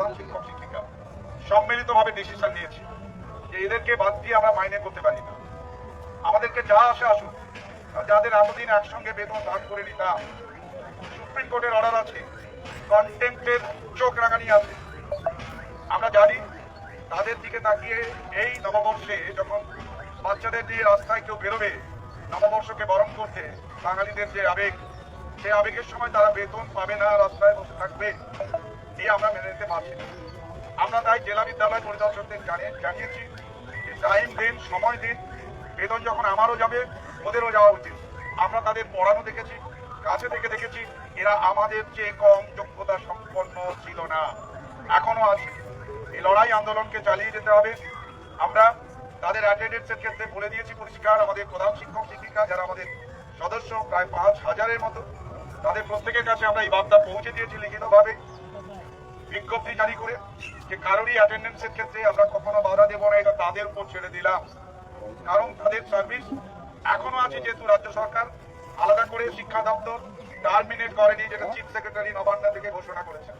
প্রধান শিক্ষক শিক্ষিকা সম্মিলিতভাবে ডিসিশন নিয়েছি যে এদেরকে বাদ দিয়ে আমরা মাইনে করতে পারি না। আমাদেরকে যা আসে আসুক, যাদের এতদিন একসঙ্গে বেতন ভাগ করে নিতাম, সুপ্রিম কোর্টের অর্ডার আছে, কন্টেম্পটের চোখ রাঙানি আছে। আমরা জানি তাদের দিকে তাকিয়ে এই নববর্ষে যখন বাচ্চাদের দিয়ে রাস্তায় কেউ বেরোবে নববর্ষকে বরণ করতে, বাঙালিদের যে আবেগ, সেই আবেগের সময় তারা বেতন পাবে না, রাস্তায় বসে থাকবে, এই আমরা মেনে নিতে পারছি না। আমরা তাই জেলা বিদ্যালয় পরিদর্শকদের জানিয়েছি টাইম দিন, সময় দিন, বেতন যখন আমারও যাবে ওদেরও যাওয়া উচিত। আমরা তাদের পড়ানো দেখেছি, কাছে থেকে দেখেছি, এরা আমাদের চেয়ে কম যোগ্যতা সম্পন্ন ছিল না, এখনো আছে। এই লড়াই আন্দোলনকে চালিয়ে যেতে হবে। আমরা তাদের অ্যাটেন্ডেন্সের ক্ষেত্রে বলে দিয়েছি পরিষ্কার, আমাদের প্রধান শিক্ষক শিক্ষিকা যারা আমাদের সদস্য প্রায় 5,000-এর মতো, তাদের প্রত্যেকের কাছে আমরা এই বার্তা পৌঁছে দিয়েছি লিখিতভাবে, বিজ্ঞপ্তি জারি করে, যে কারোরই অ্যাটেন্ডেন্সের ক্ষেত্রে আমরা কখনো বাধা দেবো না, এটা তাদের উপর ছেড়ে দিলাম। কারণ তাদের সার্ভিস এখনো আছে, যেহেতু রাজ্য সরকার আলাদা করে শিক্ষা দপ্তর টার্মিনেট করেনি, যেটা চিফ সেক্রেটারি নবান্ন থেকে ঘোষণা করেছেন।